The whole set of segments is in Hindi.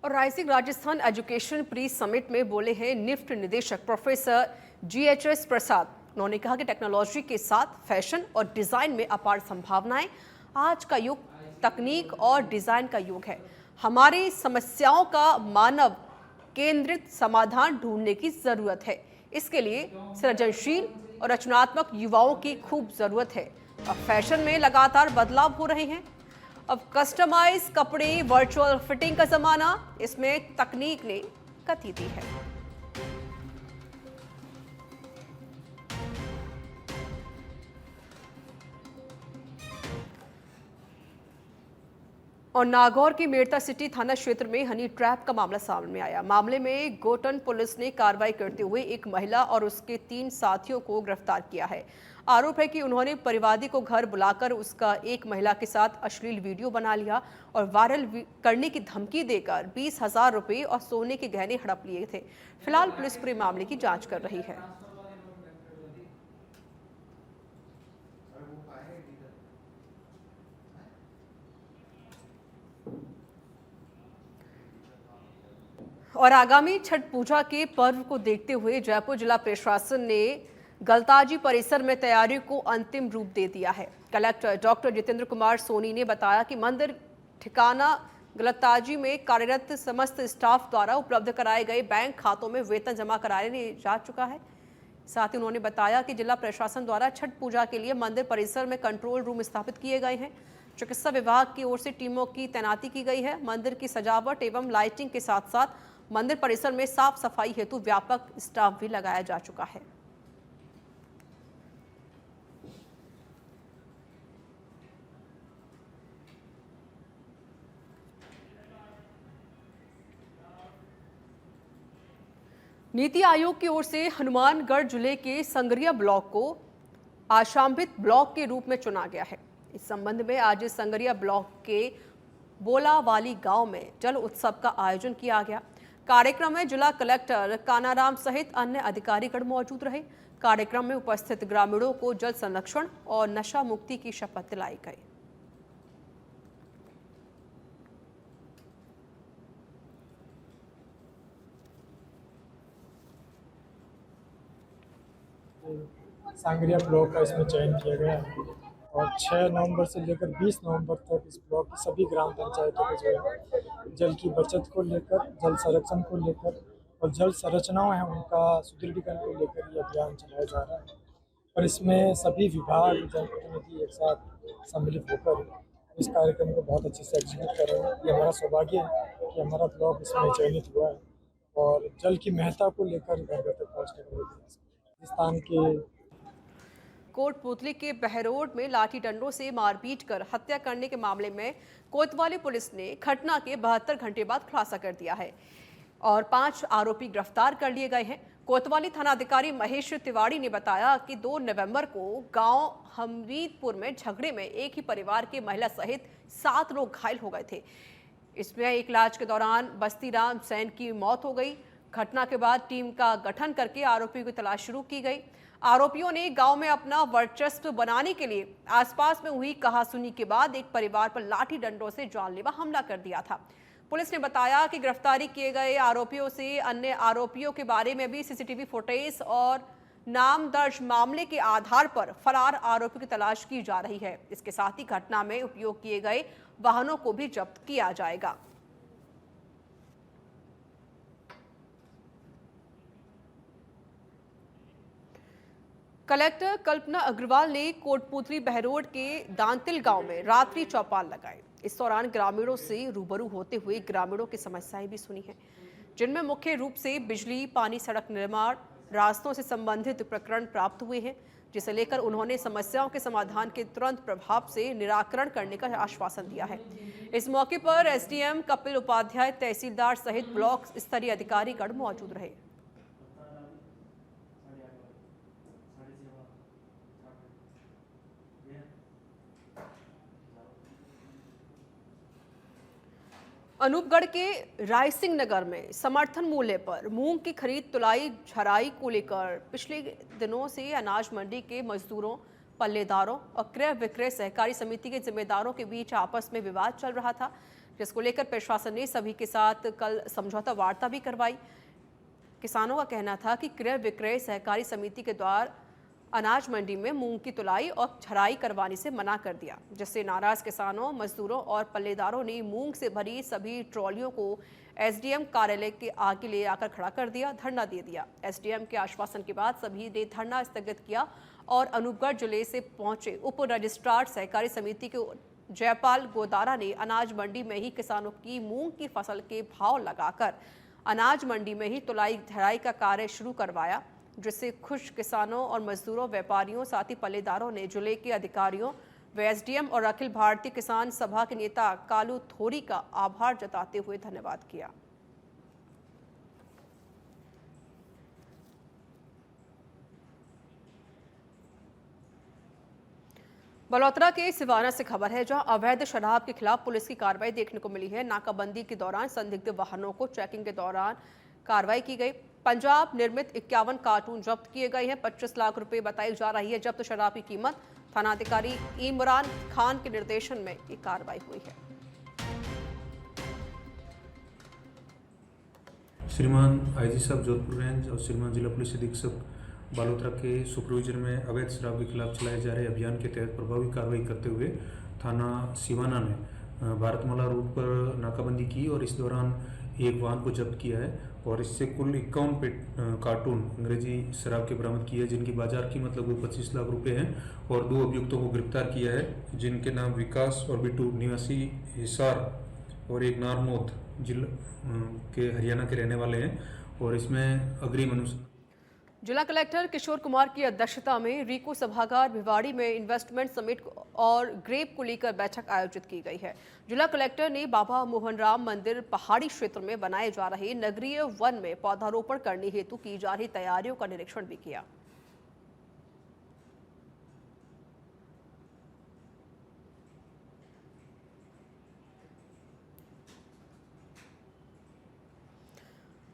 और rising Rajasthan education pre summit में बोले हैं निफ्ट निदेशक प्रोफेसर GHS प्रसाद। उन्होंने कहा कि टेक्नोलॉजी के साथ फैशन और डिजाइन में अपार संभावनाएं। आज का युग तकनीक और डिजाइन का युग है। हमारी समस्याओं का मानव केंद्रित समाधान ढूंढने की जरूरत है। इसके लिए सृजनशील और रचनात्मक युवाओं की खूब जरूरत है। अब फैशन में लगातार बदलाव हो रहे हैं। अब कस्टमाइज कपड़े, वर्चुअल फिटिंग का जमाना, इसमें तकनीक ने गति दी है। और नागौर की मेड़ता सिटी थाना क्षेत्र में हनी ट्रैप का मामला सामने आया। मामले में गोटन पुलिस ने कार्रवाई करते हुए एक महिला और उसके 3 साथियों को गिरफ्तार किया है। आरोप है कि उन्होंने परिवादी को घर बुलाकर उसका एक महिला के साथ अश्लील वीडियो बना लिया और वायरल करने की धमकी देकर 20,000 रुपये और सोने के गहने हड़प लिए थे। फिलहाल पुलिस पूरे मामले की जांच कर रही है। और आगामी छठ पूजा के पर्व को देखते हुए जयपुर जिला प्रशासन ने गलताजी परिसर में तैयारी को अंतिम रूप दे दिया है। कलेक्टर डॉक्टर जितेंद्र कुमार सोनी ने बताया कि मंदिर ठिकाना गलताजी में कार्यरत समस्त स्टाफ द्वारा उपलब्ध कराए गए बैंक खातों में वेतन जमा कराने जा चुका है। साथ ही उन्होंने बताया कि जिला प्रशासन द्वारा छठ पूजा के लिए मंदिर परिसर में कंट्रोल रूम स्थापित किए गए हैं। चिकित्सा विभाग की ओर से टीमों की तैनाती की गई है। मंदिर की सजावट एवं लाइटिंग के साथ साथ मंदिर परिसर में साफ सफाई हेतु व्यापक स्टाफ भी लगाया जा चुका है। नीति आयोग की ओर से हनुमानगढ़ जिले के संगरिया ब्लॉक को आशांबित ब्लॉक के रूप में चुना गया है। इस संबंध में आज संगरिया ब्लॉक के बोलावाली गांव में जल उत्सव का आयोजन किया गया। कार्यक्रम में जिला कलेक्टर कानाराम सहित अन्य अधिकारीगण मौजूद रहे। कार्यक्रम में उपस्थित ग्रामीणों को जल संरक्षण और नशा मुक्ति की शपथ दिलाई गई। सांगरिया ब्लॉक का इसमें चयन किया गया है और 6 नवंबर से लेकर 20 नवंबर तक इस ब्लॉक की सभी ग्राम पंचायतों को जो है जल की बचत को लेकर, जल संरक्षण को लेकर और जल संरचनाएं हैं उनका सुदृढ़ीकरण को लेकर ये अभियान चलाया जा रहा है। और इसमें सभी विभाग, जनप्रतिनिधि एक साथ सम्मिलित होकर इस कार्यक्रम को बहुत अच्छे से एग्जीक्यूट कर रहे हैं। ये हमारा सौभाग्य है कि हमारा ब्लॉक इसमें चयनित हुआ है और जल की महत्ता को लेकर घर घर तक पहुँचने का राजस्थान के कोटपुतली के बहरोड में लाठी डंडों से मारपीट कर हत्या करने के मामले में कोतवाली पुलिस ने घटना के 72 घंटे बाद खुलासा कर दिया है और 5 आरोपी गिरफ्तार कर लिए गए हैं। कोतवाली थानाधिकारी महेश तिवारी ने बताया कि 2 नवंबर को गांव हमीदपुर में झगड़े में एक ही परिवार के महिला सहित 7 लोग घायल हो गए थे। इसमें एक इलाज के दौरान बस्तीराम सैन की मौत हो गई। घटना के बाद टीम का गठन करके आरोपियों की तलाश शुरू की गई। आरोपियों ने गांव में अपना वर्चस्व बनाने के लिए आसपास में हुई कहासुनी के बाद एक परिवार पर लाठी डंडों से जानलेवा हमला कर दिया था। पुलिस ने बताया कि गिरफ्तारी किए गए आरोपियों से अन्य आरोपियों के बारे में भी सीसीटीवी फुटेज और नाम दर्ज मामले के आधार पर फरार आरोपियों की तलाश की जा रही है। इसके साथ ही घटना में उपयोग किए गए वाहनों को भी जब्त किया जाएगा। कलेक्टर कल्पना अग्रवाल ने कोटपुतली बहरोड के दांतिल गांव में रात्रि चौपाल लगाए। इस दौरान ग्रामीणों से रूबरू होते हुए ग्रामीणों की समस्याएं भी सुनी हैं, जिनमें मुख्य रूप से बिजली, पानी, सड़क निर्माण, रास्तों से संबंधित प्रकरण प्राप्त हुए हैं, जिसे लेकर उन्होंने समस्याओं के समाधान के तुरंत प्रभाव से निराकरण करने का आश्वासन दिया है। इस मौके पर एसडीएम कपिल उपाध्याय, तहसीलदार सहित ब्लॉक स्तरीय अधिकारीगण मौजूद रहे। अनूपगढ़ के रायसिंह नगर में समर्थन मूल्य पर मूंग की खरीद, तुलाई, झराई को लेकर पिछले दिनों से अनाज मंडी के मजदूरों, पल्लेदारों और क्रय विक्रय सहकारी समिति के जिम्मेदारों के बीच आपस में विवाद चल रहा था। जिसको लेकर प्रशासन ने सभी के साथ कल समझौता वार्ता भी करवाई। किसानों का कहना था कि क्रय विक्रय सहकारी समिति के द्वारा अनाज मंडी में मूंग की तुलाई और छराई करवाने से मना कर दिया, जिससे नाराज किसानों, मजदूरों और पल्लेदारों ने मूंग से भरी सभी ट्रॉलियों को एसडीएम कार्यालय के आगे ले आकर खड़ा कर दिया, धरना दे दिया। एसडीएम के आश्वासन के बाद सभी ने धरना स्थगित किया और अनूपगढ़ जिले से पहुंचे उप रजिस्ट्रार सहकारी समिति के जयपाल गोदारा ने अनाज मंडी में ही किसानों की मूंग की फसल के भाव लगाकर अनाज मंडी में ही तुलाई छराई का कार्य शुरू करवाया, जिससे खुश किसानों और मजदूरों, व्यापारियों, साथ ही पल्लेदारों ने जिले के अधिकारियों व एसडीएम और अखिल भारतीय किसान सभा के नेता कालू थोरी का आभार जताते हुए धन्यवाद किया। बलौतरा के सिवाना से खबर है, जहां अवैध शराब के खिलाफ पुलिस की कार्रवाई देखने को मिली है। नाकाबंदी के दौरान संदिग्ध वाहनों को चेकिंग के दौरान कार्रवाई की गई। पंजाब निर्मित 51 कार्टून जब्त किए गए हैं। 25 लाख रुपए बताई जा रही है जब्त शराब की कीमत। थानाधिकारी इमरान खान के निर्देशन में ये कार्रवाई हुई है। श्रीमान आईजी साहब जोधपुर रेंज और श्रीमान जिला पुलिस अधीक्षक बालोतरा के सुपरविजन में अवैध शराब के खिलाफ चलाए जा रहे अभियान के तहत प्रभावी कार्रवाई करते हुए थाना सिवाना ने भारतमाला रोड पर नाकाबंदी की और इस दौरान एक वाहन को जब्त किया है और इससे कुल 51 कार्टून अंग्रेजी शराब के बरामद किए हैं, जिनकी बाजार कीमत लगभग 25 लाख रुपए है और 2 अभियुक्तों को गिरफ्तार किया है, जिनके नाम विकास और बिट्टू निवासी हिसार और एक नारमोद जिला के हरियाणा के रहने वाले हैं और इसमें अग्रिम अनुसार जिला कलेक्टर किशोर कुमार की अध्यक्षता में रीको सभागार भिवाड़ी में इन्वेस्टमेंट समिट और ग्रेप को लेकर बैठक आयोजित की गई है। जिला कलेक्टर ने बाबा मोहन राम मंदिर पहाड़ी क्षेत्र में बनाए जा रहे नगरीय वन में पौधारोपण करने हेतु की जा रही तैयारियों का निरीक्षण भी किया।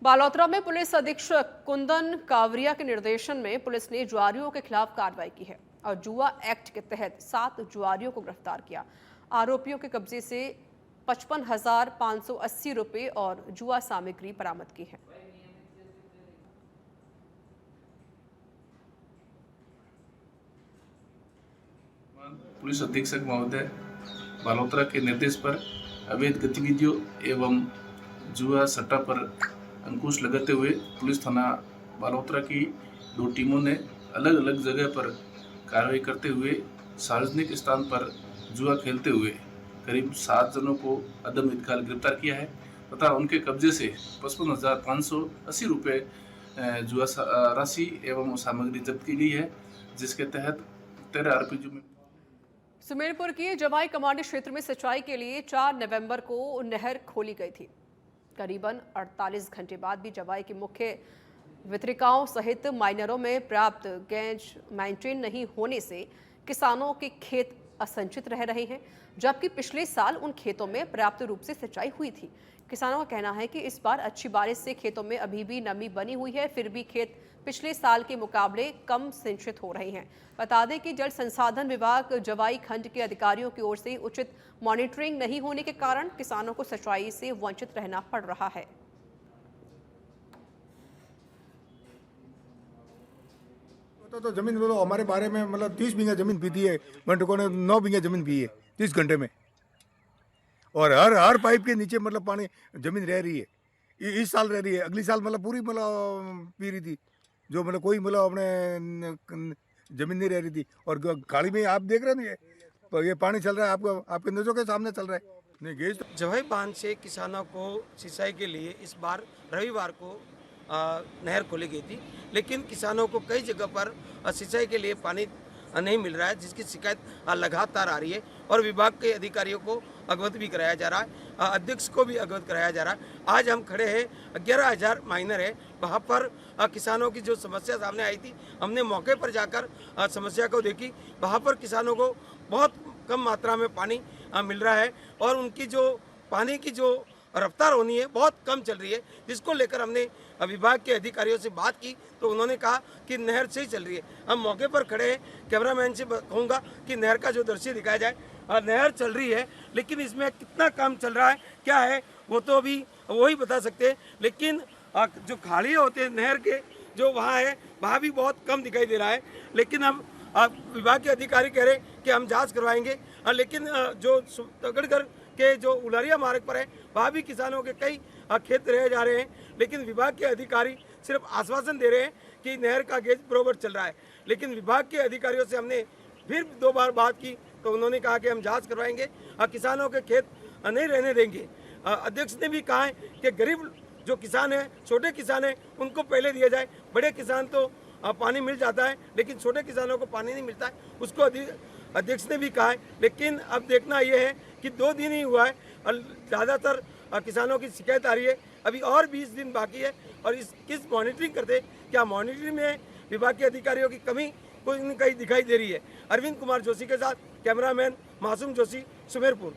बालोतरा में पुलिस अधीक्षक कुंदन कावरिया के निर्देशन में पुलिस ने जुआरियों के खिलाफ कार्रवाई की है और जुआ एक्ट के तहत 7 जुआरियों को गिरफ्तार किया। आरोपियों के कब्जे से 55,580 रुपए और जुआ सामग्री बरामद की है। पुलिस अधीक्षक महोदय बालोतरा के निर्देश पर अवैध गतिविधियों एवं जुआ सट्टा पर अंकुश लगाते हुए पुलिस थाना बालोतरा की 2 टीमों ने अलग अलग जगह पर कार्रवाई करते हुए सार्वजनिक स्थान पर जुआ खेलते हुए करीब 7 जनों को अदम इत्काल गिरफ्तार किया है तथा उनके कब्जे से 55,580 रुपये जुआ राशि एवं सामग्री जब्त की गई है, जिसके तहत 13 आरोपी में सुमेरपुर की जवाई कमांडी क्षेत्र में सिंचाई के लिए 4 नवंबर को नहर खोली गई थी। करीबन 48 घंटे बाद भी जवाई की मुख्य वितरिकाओं सहित माइनरों में पर्याप्त गेज मेंटेन नहीं होने से किसानों के खेत असंचित रह रहे हैं, जबकि पिछले साल उन खेतों में पर्याप्त रूप से सिंचाई हुई थी। किसानों का कहना है कि इस बार अच्छी बारिश से खेतों में अभी भी नमी बनी हुई है, फिर भी खेत पिछले साल के मुकाबले कम सिंचित हो रहे हैं। बता दें कि जल संसाधन विभाग जवाई खंड के अधिकारियों की ओर से उचित मॉनिटरिंग नहीं होने के कारण किसानों को सिंचाई से वंचित रहना पड़ रहा है। तो जमीन बोलो हमारे बारे में मतलब 30 बीघा जमीन पीती है, मंडकों ने 9 बीघा जमीन पी है 30 घंटे में, और हर पाइप के नीचे मतलब पानी जमीन रह रही है। इस साल रह रही है, अगली साल मतलब पूरी मतलब पी रही थी, जो मतलब कोई मतलब अपने जमीन नहीं रह रही थी। और खाड़ी में आप देख रहे हैं ये पानी चल रहा है, आपको आपके नजरों के सामने चल रहा है। नहीं गेज तो जवाई बांध से किसानों को सिंचाई के लिए इस बार रविवार को नहर खोली गई थी, लेकिन किसानों को कई जगह पर सिंचाई के लिए पानी नहीं मिल रहा है, जिसकी शिकायत लगातार आ रही है और विभाग के अधिकारियों को अवगत भी कराया जा रहा है, अध्यक्ष को भी अवगत कराया जा रहा है। आज हम खड़े हैं 11,000 माइनर है, वहाँ पर किसानों की जो समस्या सामने आई थी, हमने मौके पर जाकर समस्या को देखी। वहाँ पर किसानों को बहुत कम मात्रा में पानी मिल रहा है और उनकी जो पानी की जो रफ्तार होनी है बहुत कम चल रही है, जिसको लेकर हमने विभाग के अधिकारियों से बात की तो उन्होंने कहा कि नहर सही चल रही है। हम मौके पर खड़े हैं, कैमरामैन से कहूँगा कि नहर का जो दृश्य दिखाया जाए। नहर चल रही है, लेकिन इसमें कितना काम चल रहा है क्या है वो तो अभी वही बता सकते हैं। लेकिन जो खाड़ी होते हैं नहर के जो वहाँ है वहाँ भी बहुत कम दिखाई दे रहा है। लेकिन हम विभाग के अधिकारी कह रहे हैं कि हम जांच करवाएंगे। लेकिन जो तगड़गढ़ के जो उलरिया मार्ग पर है वहाँ भी किसानों के कई खेत रह जा रहे हैं, लेकिन विभाग के अधिकारी सिर्फ आश्वासन दे रहे हैं कि नहर का गेज बराबर चल रहा है। लेकिन विभाग के अधिकारियों से हमने फिर 2 बार बात की तो उन्होंने कहा कि हम जांच करवाएंगे और किसानों के खेत नहीं रहने देंगे। अध्यक्ष ने भी कहा है कि गरीब जो किसान हैं, छोटे किसान हैं, उनको पहले दिया जाए। बड़े किसान तो पानी मिल जाता है, लेकिन छोटे किसानों को पानी नहीं मिलता है, उसको अध्यक्ष ने भी कहा है। लेकिन अब देखना यह है कि 2 दिन ही हुआ है और ज़्यादातर किसानों की शिकायत आ रही है। अभी और 20 दिन बाकी है और किस मॉनिटरिंग करते, क्या मॉनिटरिंग में विभाग के अधिकारियों की कमी कोई न कहीं दिखाई दे रही है। अरविंद कुमार जोशी के साथ कैमरामैन मासूम जोशी, सुमेरपुर।